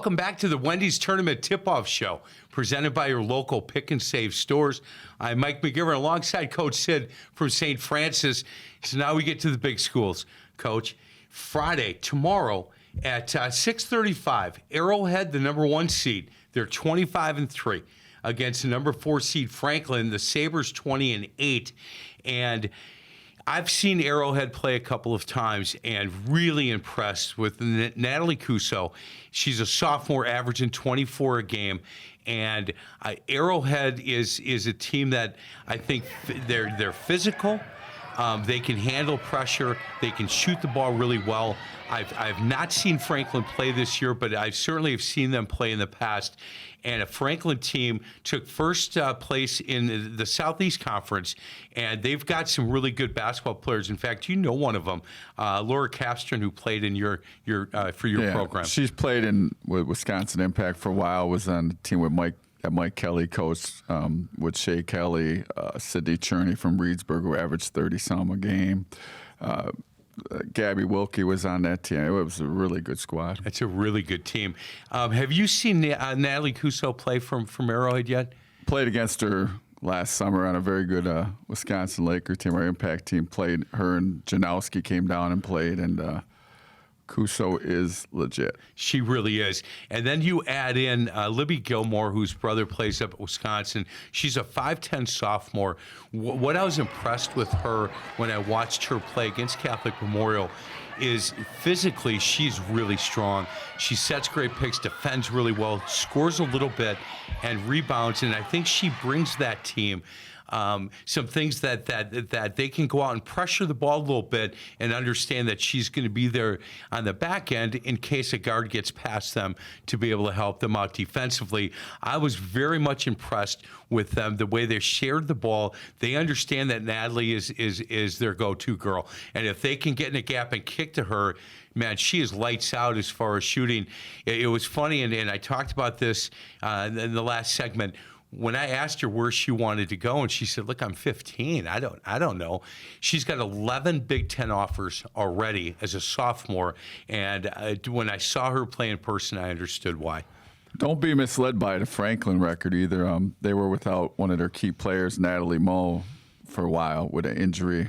welcome back to the Wendy's Tournament Tip-Off Show, presented by your local Pick and Save stores. I'm Mike McGivern alongside Coach Sid from St. Francis. So now we get to the big schools, Coach. Friday, tomorrow at 6:35, Arrowhead, the number 1 seed. They're 25-3 against the number 4 seed Franklin. The Sabres 20-8, and I've seen Arrowhead play a couple of times and really impressed with Natalie Cuso. She's a sophomore, averaging 24 a game. And Arrowhead is a team that I think they're physical. They can handle pressure. They can shoot the ball really well. I've not seen Franklin play this year, but I certainly have seen them play in the past. And a Franklin team took first place in the Southeast Conference, and they've got some really good basketball players. In fact, you know one of them, Laura Capstron, who played in your program. She's played with Wisconsin Impact for a while. Was on the team with Mike Kelly coached, with Shea Kelly, Sydney Cherney from Reedsburg, who averaged 30-some a game. Gabby Wilkie was on that team. It was a really good squad. It's a really good team. Have you seen Natalie Cuso play from Arrowhead yet? Played against her last summer on a very good Wisconsin Laker team. Our Impact team played her, and Janowski came down and played, and Cuso is legit. She really is. And then you add in Libby Gilmore, whose brother plays up at Wisconsin. She's a 5'10 sophomore. What I was impressed with her when I watched her play against Catholic Memorial is physically she's really strong. She sets great picks, defends really well, scores a little bit, and rebounds. And I think she brings that team some things that they can go out and pressure the ball a little bit and understand that she's going to be there on the back end in case a guard gets past them to be able to help them out defensively. I was very much impressed with them, the way they shared the ball. They understand that Natalie is their go-to girl. And if they can get in a gap and kick to her, man, she is lights out as far as shooting. It was funny, and I talked about this in the last segment. When I asked her where she wanted to go, and she said, "Look, I'm 15. I don't know." She's got 11 Big Ten offers already as a sophomore, and when I saw her play in person, I understood why. Don't be misled by the Franklin record either. They were without one of their key players, Natalie Moe, for a while with an injury.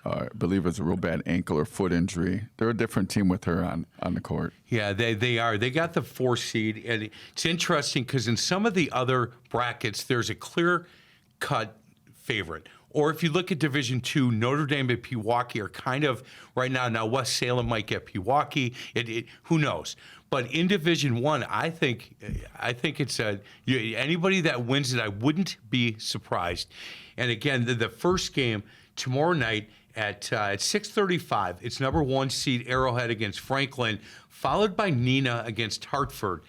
I believe it was a real bad ankle or foot injury. They're a different team with her on the court. Yeah, they are. They got the 4 seed, and it's interesting because in some of the other brackets, there's a clear-cut favorite. Or if you look at Division II, Notre Dame and Pewaukee are kind of right now. Now West Salem might get Pewaukee. Who knows? But in Division I, I think it's anybody that wins it, I wouldn't be surprised. And again, the first game tomorrow night at 6:35. It's number 1 seed Arrowhead against Franklin, followed by Neenah against Hartford.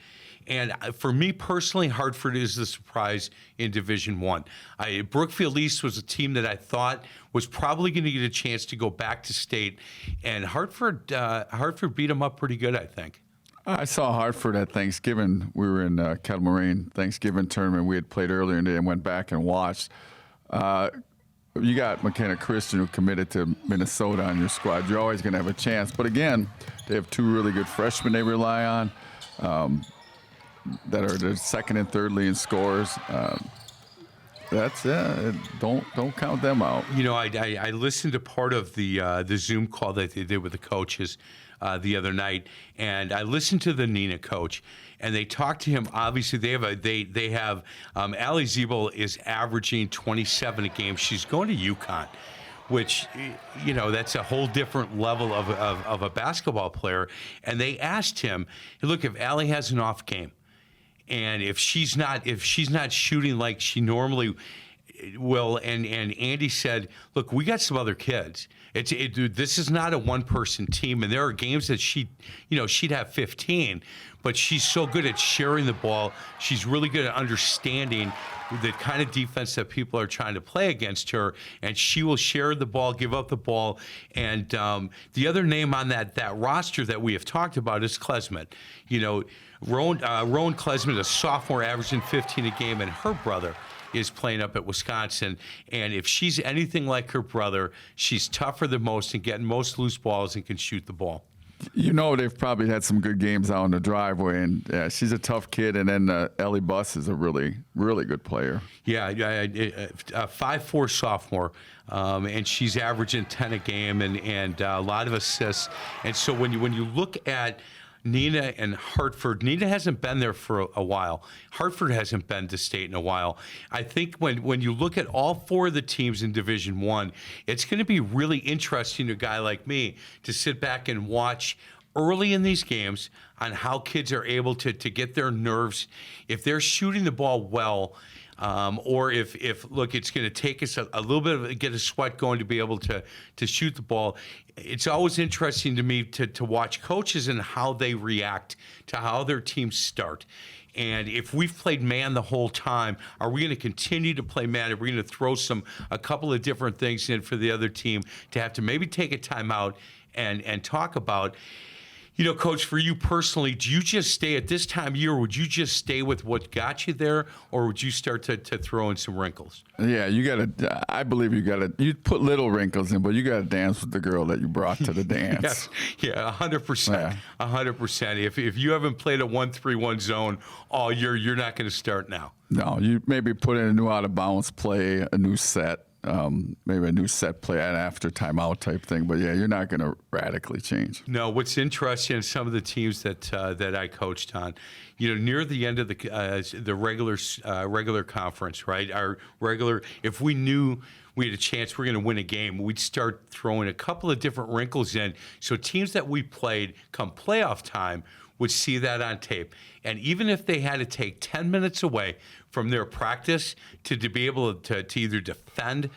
And for me personally, Hartford is the surprise in Division I. Brookfield East was a team that I thought was probably going to get a chance to go back to state, and Hartford beat them up pretty good, I think. I saw Hartford at Thanksgiving. We were in Kettle Moraine Thanksgiving tournament. We had played earlier in the day and went back and watched. You got McKenna Christian, who committed to Minnesota on your squad. You're always going to have a chance. But again, they have 2 really good freshmen they rely on that are the second and third leading scorers. That's it. Don't count them out. You know, I listened to part of the Zoom call that they did with the coaches the other night, and I listened to the Neenah coach, and they talked to him. Obviously, they have Allie Ziebel is averaging 27 a game. She's going to UConn, which, you know, that's a whole different level of a basketball player. And they asked him, look, if Allie has an off game, and if she's not shooting like she normally will, and Andy said, look, we got some other kids. This is not a one-person team, and there are games that she'd have 15, but she's so good at sharing the ball. She's really good at understanding the kind of defense that people are trying to play against her, and she will share the ball, give up the ball. And the other name on that roster that we have talked about is Klesmet. You know, Rowan Klesmet, a sophomore, averaging 15 a game, and her brother is playing up at Wisconsin. And if she's anything like her brother, she's tougher than most and getting most loose balls and can shoot the ball. You know, they've probably had some good games out in the driveway, and yeah, she's a tough kid. And then Ellie Buss is a really, really good player. Yeah, 5'4" sophomore, and she's averaging 10 a game and a lot of assists. And so when you look at Neenah and Hartford, Neenah hasn't been there for a while. Hartford hasn't been to state in a while. I think when you look at all four of the teams in Division I, it's going to be really interesting to a guy like me to sit back and watch early in these games on how kids are able to get their nerves, if they're shooting the ball well, or if look, it's going to take us a little bit of get a sweat going to be able to shoot the ball. It's always interesting to me to watch coaches and how they react to how their teams start. And if we've played man the whole time, are we going to continue to play man? Are we going to throw a couple of different things in for the other team to have to maybe take a timeout and talk about? You know, Coach, for you personally, do you just stay at this time of year, or would you just stay with what got you there, or would you start to throw in some wrinkles? Yeah, I believe you put little wrinkles in, but you got to dance with the girl that you brought to the dance. Yes. Yeah, 100%. 100%. If you haven't played a 1-3-1 zone all year, you're not going to start now. No, you maybe put in a new out-of-bounds play, a new set. Maybe a new set play and after timeout type thing, but yeah, you're not going to radically change. No, what's interesting in some of the teams that I coached on, you know, near the end of the regular conference, right? Our regular, if we knew we had a chance we're going to win a game, we'd start throwing a couple of different wrinkles in. So teams that we played come playoff time would see that on tape. And even if they had to take 10 minutes away from their practice to be able to either defend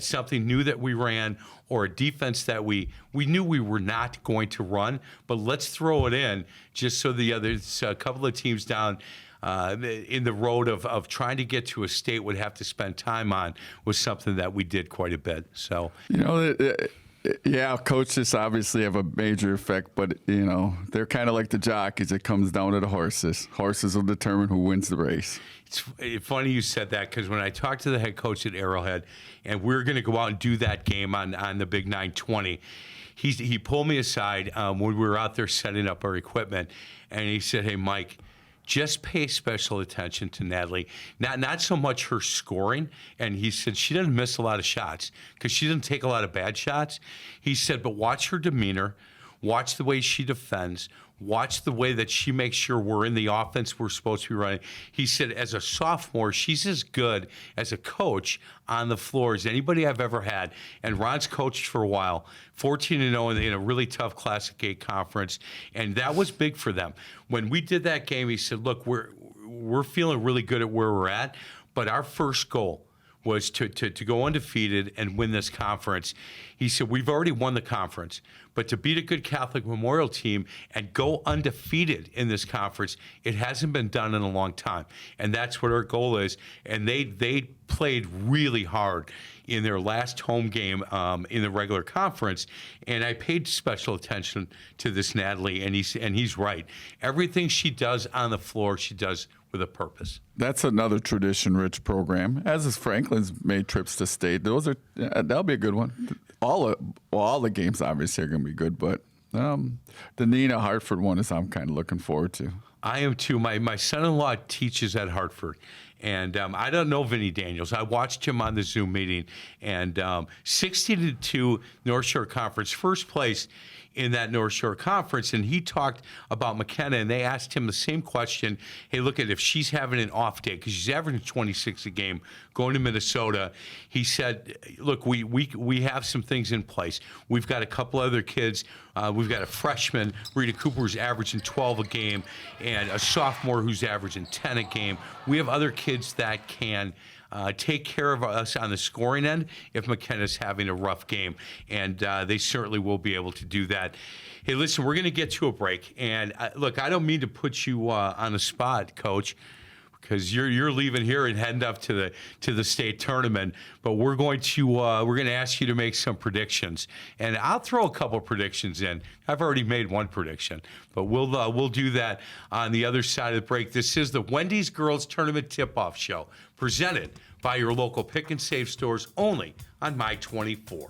something new that we ran or a defense that we knew we were not going to run, but let's throw it in just so the others, a couple of teams down in the road of trying to get to a state would have to spend time on, was something that we did quite a bit. So, you know, yeah, coaches obviously have a major effect, but, you know, they're kind of like the jockeys. It comes down to the horses. Horses will determine who wins the race. It's funny you said that, because when I talked to the head coach at Arrowhead, and we were going to go out and do that game on the Big 920, he pulled me aside when we were out there setting up our equipment, and he said, "Hey, Mike, just pay special attention to Natalie. Not so much her scoring." And he said she doesn't miss a lot of shots because she doesn't take a lot of bad shots. He said, but watch her demeanor, watch the way she defends, watch the way that she makes sure we're in the offense we're supposed to be running. He said, as a sophomore, she's as good as a coach on the floor as anybody I've ever had. And Ron's coached for a while, 14-0 in a really tough Classic 8 conference, and that was big for them. When we did that game, he said, look, we're feeling really good at where we're at, but our first goal was to go undefeated and win this conference. He said, we've already won the conference, but to beat a good Catholic Memorial team and go undefeated in this conference, it hasn't been done in a long time. And that's what our goal is. And they played really hard in their last home game in the regular conference. And I paid special attention to this Natalie, and he's right. Everything she does on the floor, she does with a purpose. That's another tradition-rich program. As is Franklin's made trips to state. That'll be a good one. All the games obviously are going to be good, but the Neenah Hartford one is I'm kind of looking forward to. I am too. My son-in-law teaches at Hartford, and I don't know Vinny Daniels. I watched him on the Zoom meeting, and 60-2 North Shore Conference, first place in that North Shore Conference, and he talked about McKenna, and they asked him the same question. Hey, look at if she's having an off day, because she's averaging 26 a game, going to Minnesota. He said, look, we have some things in place. We've got a couple other kids. We've got a freshman, Rita Cooper, who's averaging 12 a game, and a sophomore who's averaging 10 a game. We have other kids that can take care of us on the scoring end if McKenna's having a rough game, and they certainly will be able to do that. Hey, listen, we're going to get to a break, and look, I don't mean to put you on the spot, Coach, because you're leaving here and heading up to the state tournament, but we're going to ask you to make some predictions, and I'll throw a couple predictions in. I've already made one prediction, but we'll do that on the other side of the break. This is the Wendy's Girls Tournament Tip-Off Show, presented by your local Pick and Save stores, only on My 24.